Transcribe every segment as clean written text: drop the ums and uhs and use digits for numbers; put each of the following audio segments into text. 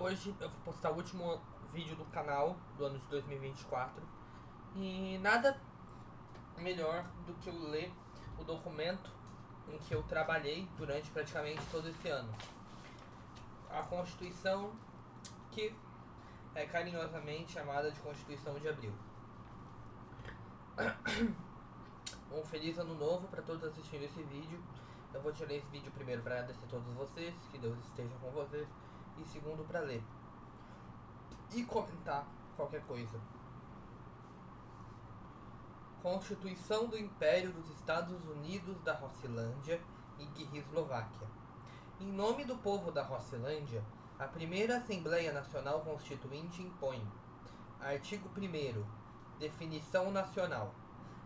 Hoje eu vou postar o último vídeo do canal do ano de 2024 e nada melhor do que eu ler o documento em que eu trabalhei durante praticamente todo esse ano. A Constituição, que é carinhosamente chamada de Constituição de Abril. Um feliz ano novo para todos assistindo esse vídeo. Eu vou tirar esse vídeo primeiro para agradecer a todos vocês, que Deus esteja com vocês, e segundo para ler e comentar qualquer coisa. Constituição do Império dos Estados Unidos da Rossilândia e Guerrislováquia. Em nome do povo da Rossilândia, a primeira Assembleia Nacional Constituinte impõe. Artigo 1º. Definição nacional.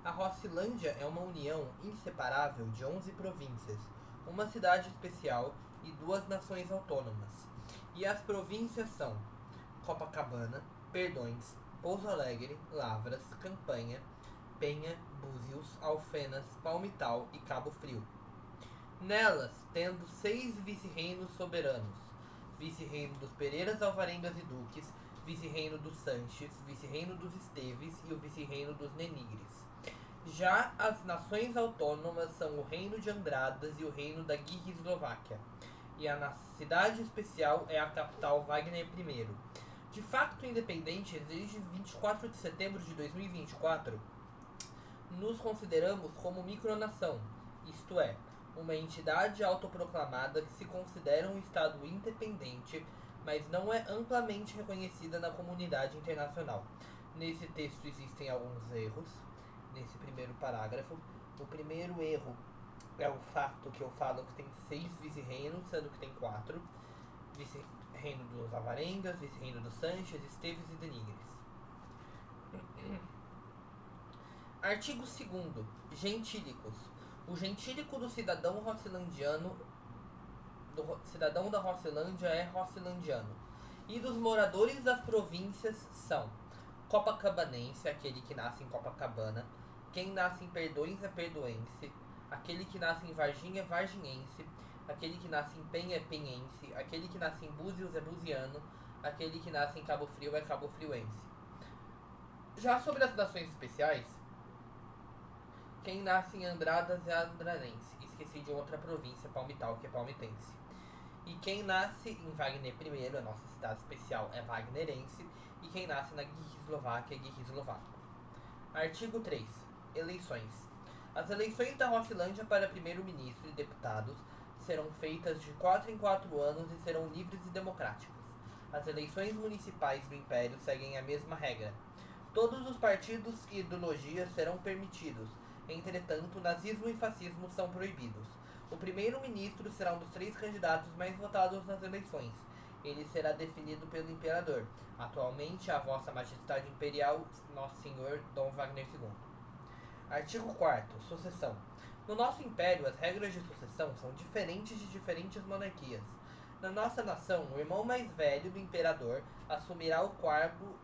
A Rossilândia é uma união inseparável de 11 províncias, uma cidade especial e 2 nações autônomas. E as províncias são Copacabana, Perdões, Pouso Alegre, Lavras, Campanha, Penha, Búzios, Alfenas, Palmital e Cabo Frio. Nelas, tendo 6 vice-reinos soberanos: vice-reino dos Pereiras, Alvarengas e Duques, vice-reino dos Sanches, vice-reino dos Esteves e o vice-reino dos Nenigres. Já as nações autônomas são o reino de Andradas e o reino da Guerrislováquia, e a cidade especial é a capital Wagner I. De facto independente, desde 24 de setembro de 2024, nos consideramos como micronação, isto é, uma entidade autoproclamada que se considera um Estado independente, mas não é amplamente reconhecida na comunidade internacional. Nesse texto existem alguns erros, nesse primeiro parágrafo. O primeiro erro é o fato que eu falo que tem 6 vice-reinos, sendo que tem 4. Vice-reino dos Alvarengas, vice-reino dos Sanches, Esteves e Denigres. Artigo 2º. Gentílicos. O gentílico do cidadão rosselandiano, do cidadão da Rosselândia é rosselandiano. E dos moradores das províncias são copacabanense, aquele que nasce em Copacabana. Quem nasce em Perdões é perdoense. Aquele que nasce em Varginha é varginhense. Aquele que nasce em Penha é penhense. Aquele que nasce em Búzios é buziano. Aquele que nasce em Cabo Frio é cabofrioense. Já sobre as nações especiais, quem nasce em Andradas é andradense. Esqueci de outra província, Palmital, que é palmitense. E quem nasce em Wagner I, a nossa cidade especial, é wagnerense. E quem nasce na Guerrislováquia é guerrislovaco. Artigo 3. Eleições. As eleições da Rossilândia para primeiro-ministro e deputados serão feitas de 4 em 4 anos e serão livres e democráticas. As eleições municipais do Império seguem a mesma regra. Todos os partidos e ideologias serão permitidos. Entretanto, nazismo e fascismo são proibidos. O primeiro-ministro será um dos 3 candidatos mais votados nas eleições. Ele será definido pelo imperador, atualmente a Vossa Majestade Imperial, Nosso Senhor Dom Wagner II. Artigo 4º. Sucessão. No nosso império, as regras de sucessão são diferentes de diferentes monarquias. Na nossa nação, o irmão mais velho do imperador assumirá o cargo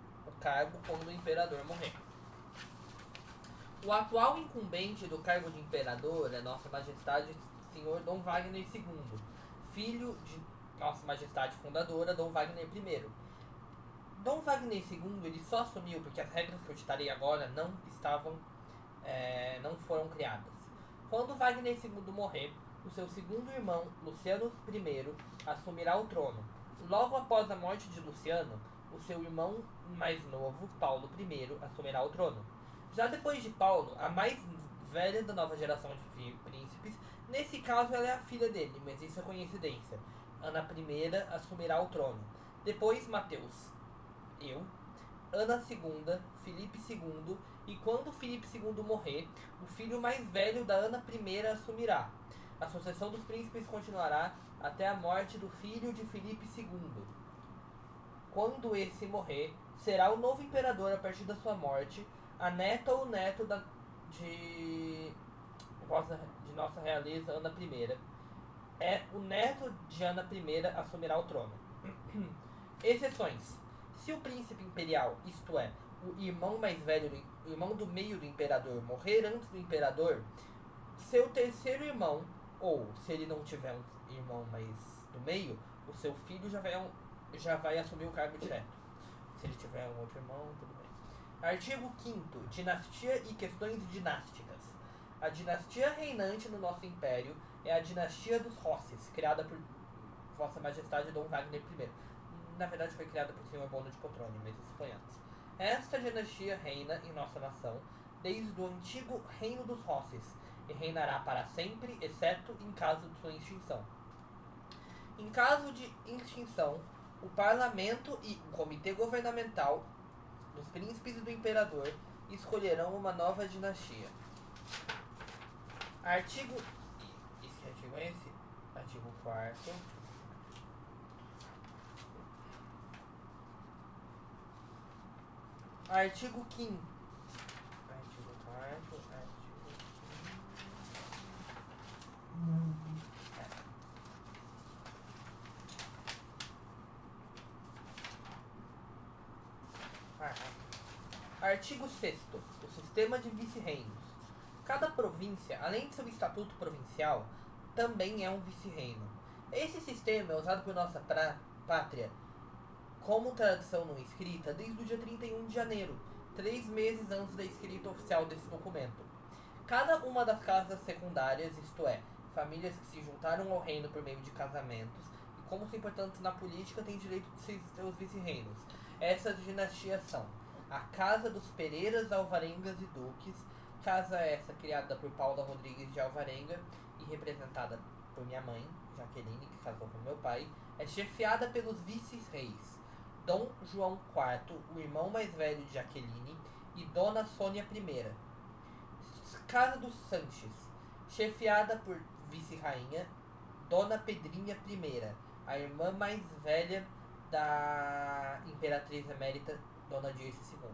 quando o imperador morrer. O atual incumbente do cargo de imperador é Nossa Majestade Senhor Dom Wagner II, filho de Nossa Majestade Fundadora Dom Wagner I. Dom Wagner II ele só assumiu porque as regras que eu citarei agora não foram criadas. Quando Wagner II morrer, o seu segundo irmão, Luciano I, assumirá o trono. Logo após a morte de Luciano, o seu irmão mais novo, Paulo I, assumirá o trono. Já depois de Paulo, a mais velha da nova geração de príncipes, nesse caso ela é a filha dele, mas isso é coincidência. Ana I assumirá o trono. Depois Mateus, Ana II, Filipe II, e quando Filipe II morrer, o filho mais velho da Ana I assumirá. A sucessão dos príncipes continuará até a morte do filho de Filipe II. Quando esse morrer, será o novo imperador a partir da sua morte, a neta ou neto de Nossa Realeza Ana I. O neto de Ana I assumirá o trono. Exceções. Se o príncipe imperial, isto é, o irmão mais velho, o irmão do meio do imperador, morrer antes do imperador, seu terceiro irmão, ou se ele não tiver um irmão mais do meio, o seu filho já vai já vai assumir o cargo direto. Se ele tiver um outro irmão, tudo bem. Artigo 5º. Dinastia e questões dinásticas. A dinastia reinante no nosso império é a dinastia dos Rosses, criada por Vossa Majestade Dom Wagner I. Na verdade foi criada por Senhor Bono de Cotrone, mas isso foi antes. Esta dinastia reina em nossa nação desde o antigo Reino dos Rosses e reinará para sempre, exceto em caso de sua extinção. Em caso de extinção, o parlamento e o comitê governamental dos príncipes e do imperador escolherão uma nova dinastia. Artigo... Esse artigo é esse? Artigo 4º. Artigo 5º. Artigo 4º. Artigo 5º. Artigo 6º. O sistema de vice-reinos. Cada província, além de seu estatuto provincial, também é um vice-reino. Esse sistema é usado por nossa pátria como tradição não escrita desde o dia 31 de janeiro, 3 meses antes da escrita oficial desse documento. Cada uma das casas secundárias, isto é, famílias que se juntaram ao reino por meio de casamentos e como são importantes na política, têm direito de ser seus vice-reinos. Essas dinastias são a Casa dos Pereiras, Alvarengas e Duques, casa essa criada por Paula Rodrigues de Alvarenga e representada por minha mãe, Jaqueline, que casou com meu pai, é chefiada pelos vice-reis Dom João IV, o irmão mais velho de Jaqueline, e Dona Sônia I. Casa dos Sanches, chefiada por vice-rainha Dona Pedrinha I, a irmã mais velha da Imperatriz Emérita Dona Dirce II.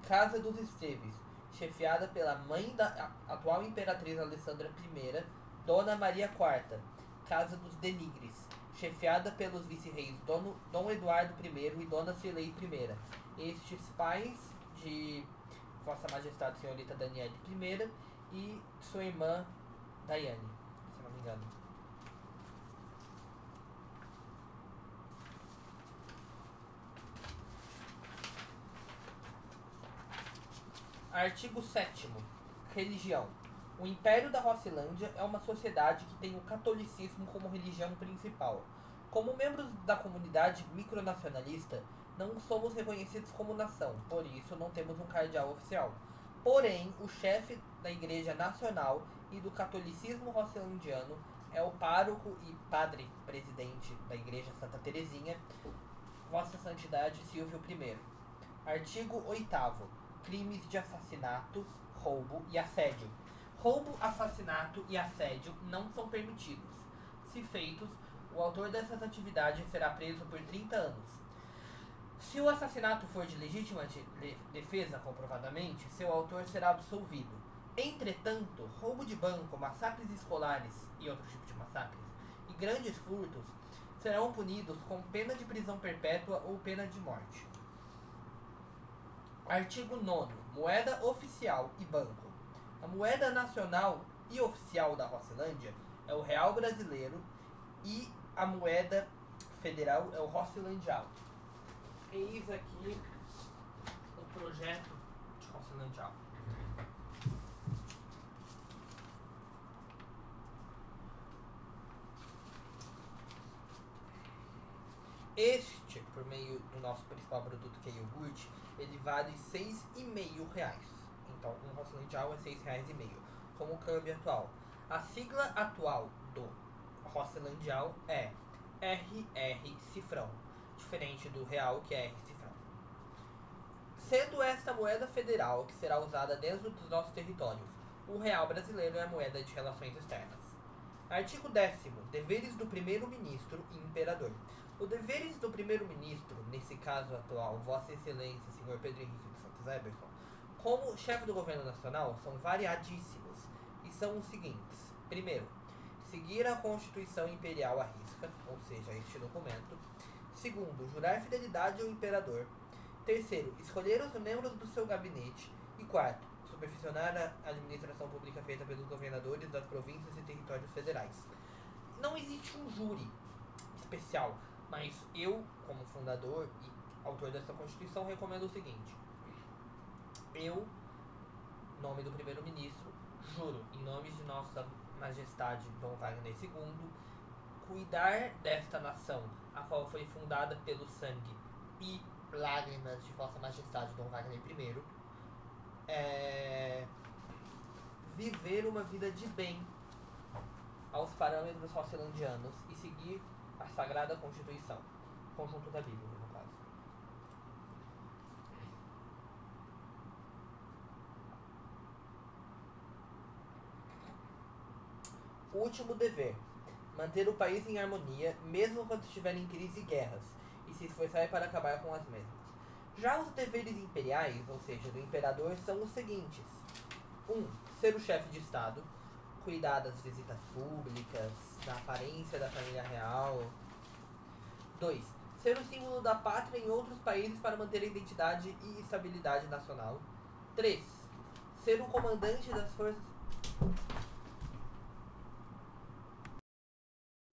Casa dos Esteves, chefiada pela mãe da atual Imperatriz Alessandra I, Dona Maria IV. Casa dos Denigres, chefiada pelos vice-reis Dom Eduardo I e Dona Cirlei I. Estes pais de Vossa Majestade Senhorita Daniele I e sua irmã Daiane, se não me engano. Artigo 7º. Religião. O Império da Rossilândia é uma sociedade que tem o catolicismo como religião principal. Como membros da comunidade micronacionalista, não somos reconhecidos como nação, por isso não temos um cardeal oficial. Porém, o chefe da Igreja Nacional e do catolicismo rossilândiano é o pároco e padre-presidente da Igreja Santa Teresinha, Vossa Santidade Silvio I. Artigo 8º. Crimes de assassinato, roubo e assédio. Roubo, assassinato e assédio não são permitidos. Se feitos, o autor dessas atividades será preso por 30 anos. Se o assassinato for de legítima defesa comprovadamente, seu autor será absolvido. Entretanto, roubo de banco, massacres escolares e outros tipos de massacres, e grandes furtos serão punidos com pena de prisão perpétua ou pena de morte. Artigo 9º. Moeda oficial e banco. A moeda nacional e oficial da Rossilândia é o real brasileiro e a moeda federal é o Rossilândial. Eis aqui o projeto de Rossilândial. Este, por meio do nosso principal produto que é iogurte, ele vale R$6,5. Então, um Rossilândial é R$6,5, como o câmbio atual. A sigla atual do Rossilândial é RR cifrão, diferente do real, que é R cifrão. Sendo esta moeda federal que será usada dentro dos nossos territórios, o real brasileiro é a moeda de relações externas. Artigo 10º. Deveres do primeiro-ministro e imperador. Os deveres do primeiro-ministro, nesse caso atual, Vossa Excelência, Sr. Pedro Henrique de Santos Eberson, como chefe do governo nacional, são variadíssimos e são os seguintes. Primeiro, seguir a Constituição Imperial à risca, ou seja, este documento. Segundo, jurar fidelidade ao imperador. Terceiro, escolher os membros do seu gabinete. E quarto, supervisionar a administração pública feita pelos governadores das províncias e territórios federais. Não existe um júri especial Mas eu, como fundador e autor dessa Constituição, recomendo o seguinte. Eu, em nome do primeiro-ministro, juro, em nome de Nossa Majestade Dom Wagner II, cuidar desta nação, a qual foi fundada pelo sangue e lágrimas de Vossa Majestade Dom Wagner I, viver uma vida de bem aos parâmetros rosselandianos e seguir a Sagrada Constituição, conjunto da Bíblia, no caso. O último dever: manter o país em harmonia, mesmo quando estiver em crise e guerras, e se esforçar para acabar com as mesmas. Já os deveres imperiais, ou seja, do imperador, são os seguintes: 1. Ser o chefe de Estado, cuidar das visitas públicas, da aparência da família real. 2. Ser o símbolo da pátria em outros países para manter a identidade e estabilidade nacional. 3. Ser o comandante das forças.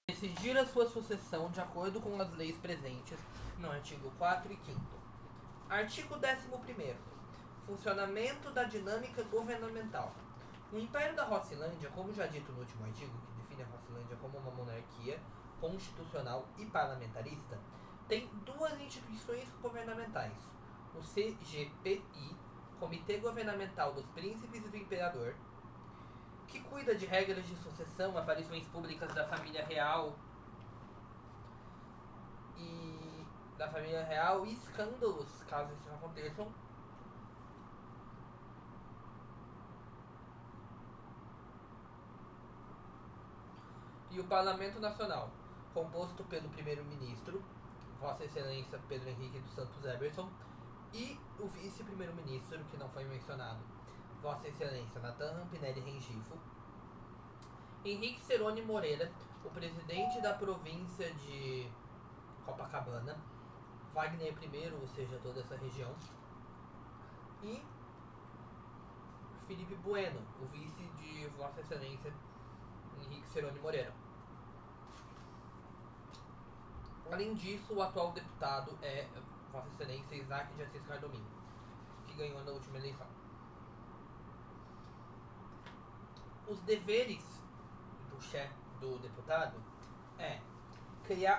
Decidir a sua sucessão de acordo com as leis presentes no artigo 4 e 5º. Artigo 11º. Funcionamento da dinâmica governamental. O Império da Rossilândia, como já dito no último artigo, que define a Rossilândia como uma monarquia constitucional e parlamentarista, tem duas instituições governamentais: o CGPI, Comitê Governamental dos Príncipes e do Imperador, que cuida de regras de sucessão, aparições públicas da família real e escândalos, caso isso aconteçam. E o Parlamento Nacional, composto pelo primeiro-ministro, Vossa Excelência Pedro Henrique dos Santos Eberson, e o vice-primeiro-ministro, que não foi mencionado, Vossa Excelência Natan Rampinelli Rengifo, Henrique Ceroni Moreira, o presidente da província de Copacabana, Wagner I, ou seja, toda essa região, e Felipe Bueno, o vice de Vossa Excelência Henrique Ceroni Moreira. Além disso, o atual deputado é Vossa Excelência Isaac de Assis Cardomim, que ganhou na última eleição. Os deveres do chefe do deputado é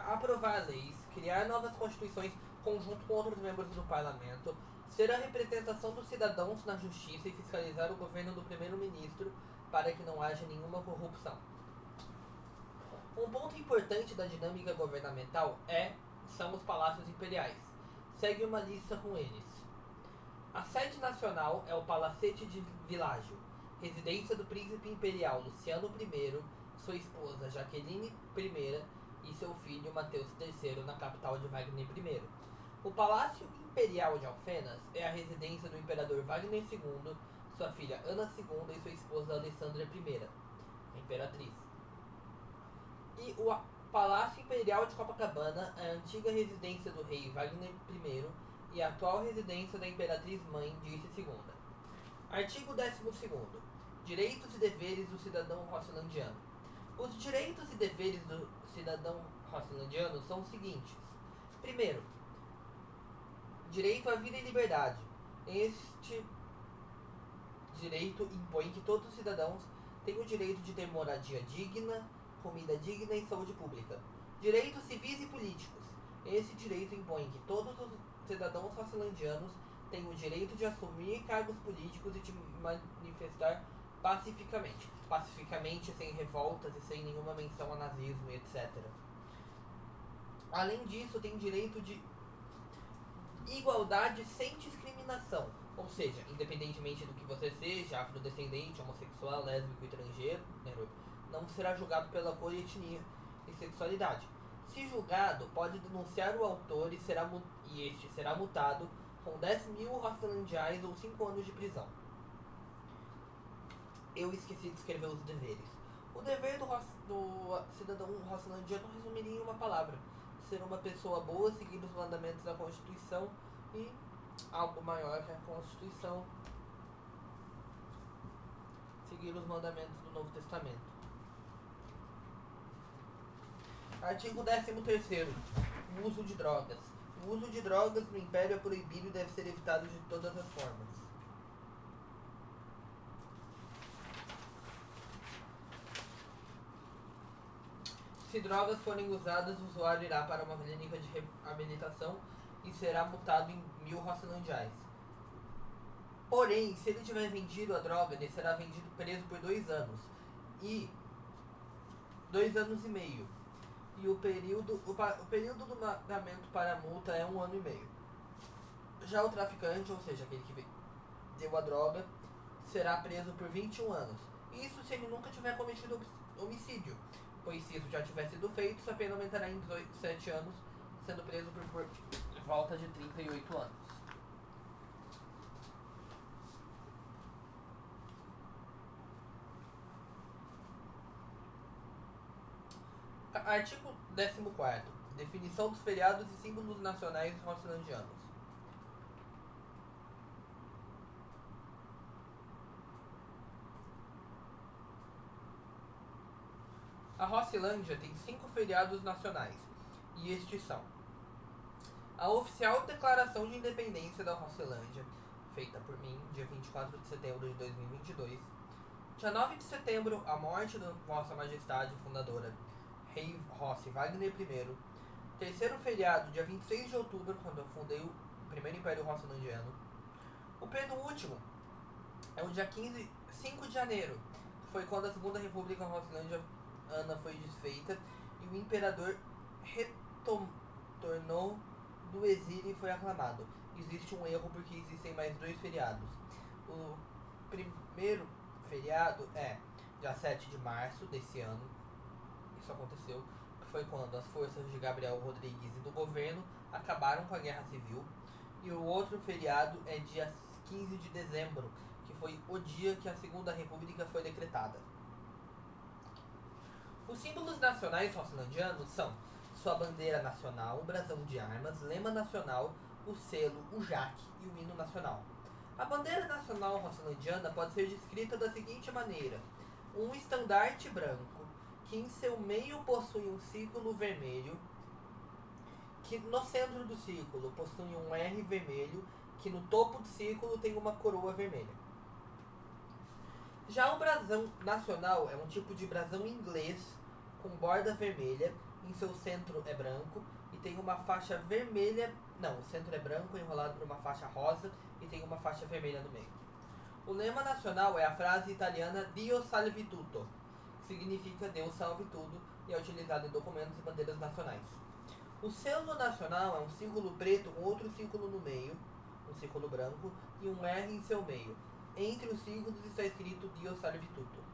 aprovar leis, criar novas constituições conjunto com outros membros do parlamento, ser a representação dos cidadãos na justiça e fiscalizar o governo do primeiro-ministro para que não haja nenhuma corrupção. Um ponto importante da dinâmica governamental são os palácios imperiais. Segue uma lista com eles. A sede nacional é o Palacete de Világio, residência do príncipe imperial Luciano I, sua esposa Jaqueline I e seu filho Mateus III na capital de Wagner I. O Palácio Imperial de Alfenas é a residência do imperador Wagner II, sua filha Ana II e sua esposa Alessandra I, a imperatriz. E o Palácio Imperial de Copacabana é a antiga residência do rei Wagner I e a atual residência da imperatriz mãe Dirce II. Artigo 12º. Direitos e deveres do cidadão rosselandiano. Os direitos e deveres do cidadão rosselandiano são os seguintes. Primeiro, direito à vida e liberdade. Este direito impõe que todos os cidadãos tenham o direito de ter moradia digna, comida digna e saúde pública. Direitos civis e políticos. Esse direito impõe que todos os cidadãos rosselandianos tenham o direito de assumir cargos políticos e de manifestar pacificamente. Pacificamente, sem revoltas e sem nenhuma menção a nazismo e etc. Além disso, tem direito de igualdade sem discriminação. Ou seja, independentemente do que você seja, afrodescendente, homossexual, lésbico e transgênero, não será julgado pela cor, etnia e sexualidade. Se julgado, pode denunciar o autor e este será multado com 10.000 rosselandiais ou 5 anos de prisão. Eu esqueci de escrever os deveres. O dever do cidadão rosselandiano resumiria em uma palavra: ser uma pessoa boa, seguir os mandamentos da Constituição e algo maior que a Constituição, seguir os mandamentos do Novo Testamento. Artigo 13º. O uso de drogas. O uso de drogas no Império é proibido e deve ser evitado de todas as formas. Se drogas forem usadas, o usuário irá para uma clínica de reabilitação e será multado em 1.000 Rocelandiais. Porém, se ele tiver vendido a droga, ele será vendido preso por 2 anos. E 2 anos e meio. E o período do pagamento para a multa é 1 ano e meio. Já o traficante, ou seja, aquele que deu a droga, será preso por 21 anos. Isso se ele nunca tiver cometido homicídio, pois se isso já tiver sido feito, sua pena aumentará em 17 anos, sendo preso por volta de 38 anos. Artigo 14º. Definição dos feriados e símbolos nacionais rocelandianos. A Rocilândia tem 5 feriados nacionais, e estes são: a oficial Declaração de Independência da Rocilândia, feita por mim, dia 24 de setembro de 2022. Dia 9 de setembro, a morte da Vossa Majestade Fundadora, Rei Rossi Wagner I. Terceiro feriado, dia 26 de outubro, quando eu fundei o primeiro Império Rocilandiano. O penúltimo é o dia 5 de janeiro, que foi quando a Segunda República Rocilandiana foi desfeita e o imperador retornou do exílio e foi aclamado. Existe um erro porque existem mais 2 feriados. O primeiro feriado é dia 7 de março desse ano. Isso aconteceu, que foi quando as forças de Gabriel Rodrigues e do governo acabaram com a Guerra Civil. E o outro feriado é dia 15 de dezembro, que foi o dia que a Segunda República foi decretada. Os símbolos nacionais rocilandianos são sua bandeira nacional, o brasão de armas, lema nacional, o selo, o jaque e o hino nacional. A bandeira nacional rocilandiana pode ser descrita da seguinte maneira: um estandarte branco, que em seu meio possui um círculo vermelho, que no centro do círculo possui um R vermelho, que no topo do círculo tem uma coroa vermelha. Já o brasão nacional é um tipo de brasão inglês com borda vermelha, em seu centro é branco e tem uma faixa vermelha. Não, o centro é branco enrolado por uma faixa rosa e tem uma faixa vermelha no meio. O lema nacional é a frase italiana Dio salvi tutto, que significa Deus salve tudo e é utilizado em documentos e bandeiras nacionais. O selo nacional é um círculo preto com outro círculo no meio, um círculo branco e um R em seu meio. Entre os círculos está escrito Dio salve tutto.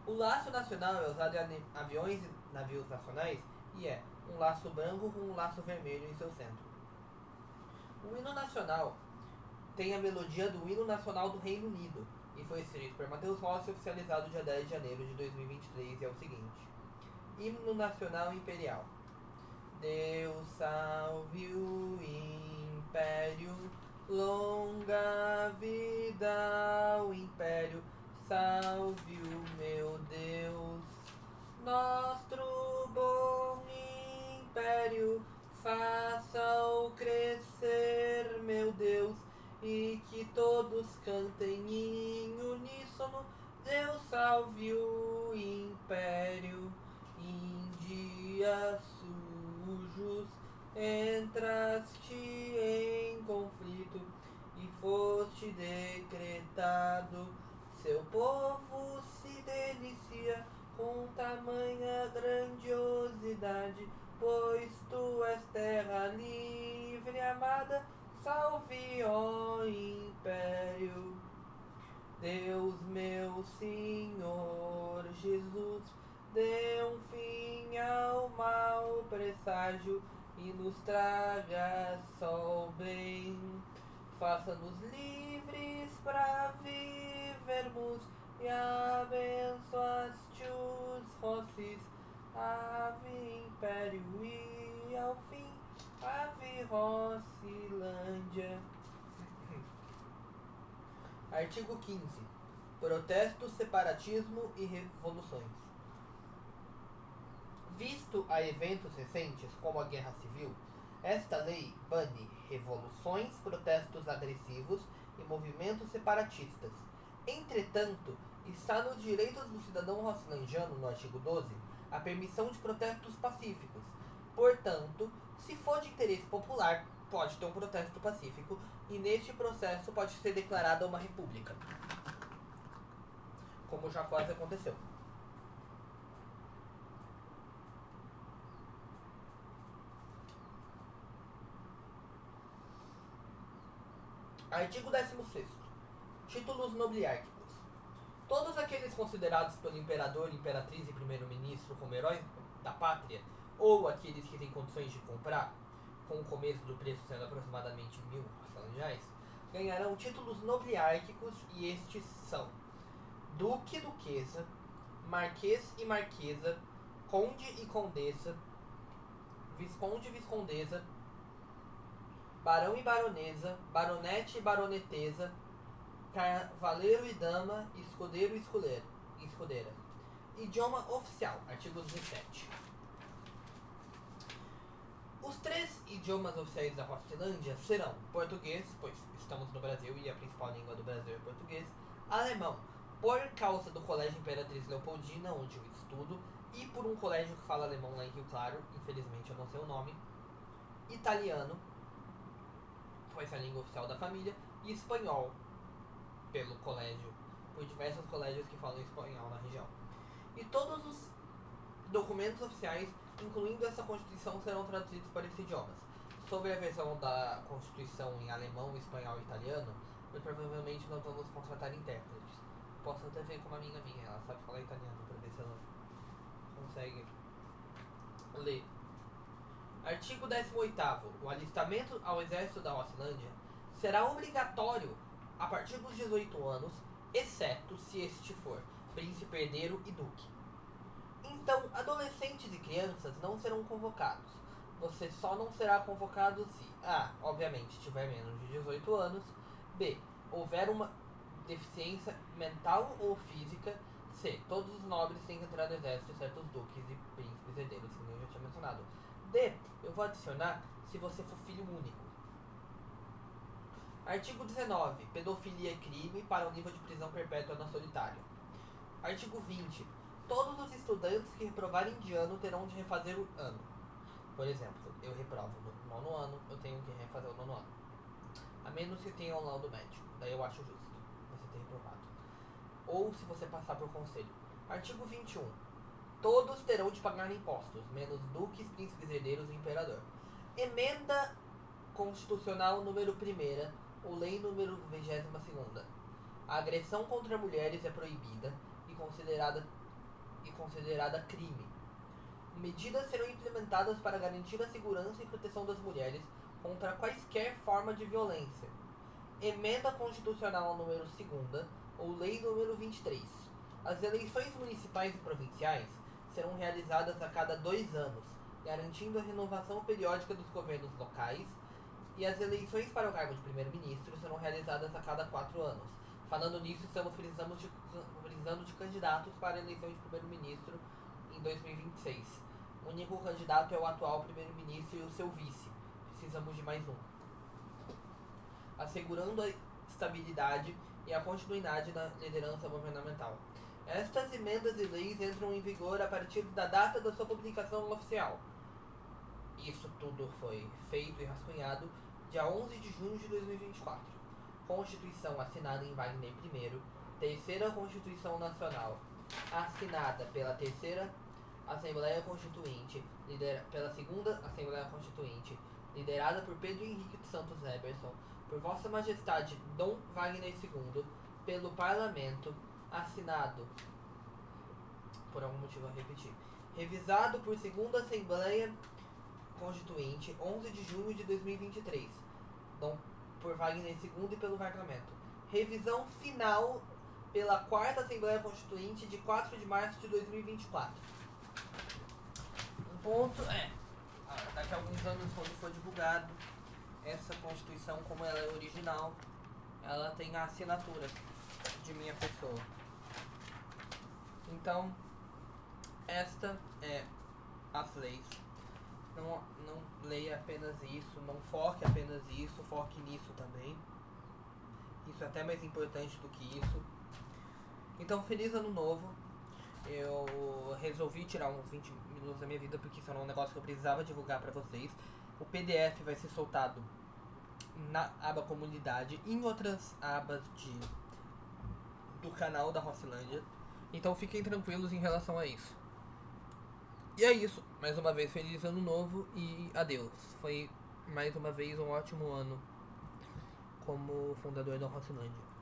O laço nacional é usado em aviões e navios nacionais e é um laço branco com um laço vermelho em seu centro. O hino nacional tem a melodia do hino nacional do Reino Unido e foi escrito por Matheus Rossi, oficializado dia 10 de janeiro de 2023 e é o seguinte: Hino Nacional Imperial. Deus salve o Império, longa vida ao Império, salve o meu Deus, nosso bom Império, faça-o crescer, meu Deus, e que todos cantem em uníssono, Deus salve o Império. Em dias sujos entraste em conflito e foste decretado, seu povo se delicia com tamanha grandiosidade, pois tu és terra livre e amada, salve, ó Império. Deus meu Senhor Jesus, dê um fim ao mau presságio e nos traga só o bem. Faça-nos livres para vivermos e abençoaste os Rossis, ave Império e ao fim ave Rocilândia. Artigo 15. Protestos, separatismo e revoluções. Visto a eventos recentes, como a Guerra Civil, esta lei bane revoluções, protestos agressivos e movimentos separatistas. Entretanto, está nos direitos do cidadão rosselandiano, no artigo 12, a permissão de protestos pacíficos. Portanto, se for de interesse popular, pode ter um protesto pacífico e neste processo pode ser declarada uma república, como já quase aconteceu. Artigo 16º. Títulos nobiliárquicos. Todos aqueles considerados pelo imperador, imperatriz e primeiro-ministro como heróis da pátria, ou aqueles que têm condições de comprar, com o começo do preço sendo aproximadamente 1.000 reais, ganharão títulos nobiliárquicos, e estes são Duque e Duquesa, Marquês e Marquesa, Conde e Condessa, Visconde e Viscondesa, Barão e Baronesa, Baronete e Baronetesa, Cavaleiro e Dama, Escudeiro e Escudeira. Idioma oficial, artigo 17. Os 3 idiomas oficiais da Rosselândia serão português, pois estamos no Brasil e a principal língua do Brasil é português, alemão, por causa do Colégio Imperatriz Leopoldina, onde eu estudo, e por um colégio que fala alemão lá em Rio Claro, infelizmente eu não sei o nome, italiano, pois é a língua oficial da família, e espanhol, pelo colégio, por diversos colégios que falam espanhol na região. E todos os documentos oficiais, incluindo essa Constituição, serão traduzidos para esses idiomas. Sobre a versão da Constituição em alemão, espanhol e italiano, provavelmente nós vamos contratar intérpretes. Posso até ver com uma amiga minha, ela sabe falar italiano, para ver se ela consegue ler. Artigo 18º. O alistamento ao exército da Rosselândia será obrigatório a partir dos 18 anos, exceto se este for príncipe herdeiro e duque. Então, adolescentes e crianças não serão convocados. Você só não será convocado se A. Obviamente, tiver menos de 18 anos. B. Houver uma deficiência mental ou física. C. Todos os nobres têm que entrar no exército, exceto os duques e príncipes herdeiros, que eu já tinha mencionado. D. Eu vou adicionar se você for filho único. Artigo 19. Pedofilia é crime para o nível de prisão perpétua na solitária. Artigo 20. Todos os estudantes que reprovarem de ano terão de refazer o ano. Por exemplo, eu reprovo no 9º ano, eu tenho que refazer o 9º ano. A menos que tenha um laudo médico. Daí eu acho justo você ter reprovado. Ou se você passar por conselho. Artigo 21. Todos terão de pagar impostos, menos duques, príncipes herdeiros e imperador. Emenda Constitucional número 1ª, ou lei número 22ª. A agressão contra mulheres é proibida e considerada crime. Medidas serão implementadas para garantir a segurança e proteção das mulheres contra quaisquer forma de violência. Emenda Constitucional número 2ª, ou lei número 23. As eleições municipais e provinciais serão realizadas a cada 2 anos, garantindo a renovação periódica dos governos locais, e as eleições para o cargo de primeiro-ministro serão realizadas a cada 4 anos. Falando nisso, estamos precisando de candidatos para a eleição de primeiro-ministro em 2026. O único candidato é o atual primeiro-ministro e o seu vice. Precisamos de mais um. Assegurando a estabilidade e a continuidade da liderança governamental. Estas emendas e leis entram em vigor a partir da data da sua publicação oficial. Isso tudo foi feito e rascunhado dia 11 de junho de 2024. Constituição assinada em Wagner I, terceira Constituição Nacional, assinada pela terceira Assembleia Constituinte, pela segunda Assembleia Constituinte, liderada por Pedro Henrique de Santos Eberson, por Vossa Majestade Dom Wagner II, pelo Parlamento, assinado, por algum motivo eu repetir, revisado por segunda Assembleia Constituinte, 11 de junho de 2023, por Wagner II e pelo Parlamento. Revisão final pela quarta Assembleia Constituinte de 4 de março de 2024. Um ponto é, daqui a alguns anos, quando for divulgado, essa Constituição, como ela é original, ela tem a assinatura de minha pessoa. Então, esta é as leis. Não leia apenas isso, não foque apenas isso, foque nisso também. Isso é até mais importante do que isso. Então, feliz ano novo. Eu resolvi tirar uns 20 minutos da minha vida porque isso era um negócio que eu precisava divulgar pra vocês. O PDF vai ser soltado na aba comunidade e em outras abas do canal da Rossilândia. Então fiquem tranquilos em relação a isso. E é isso. Mais uma vez, feliz ano novo e adeus. Foi mais uma vez um ótimo ano como fundador da Rossilândia.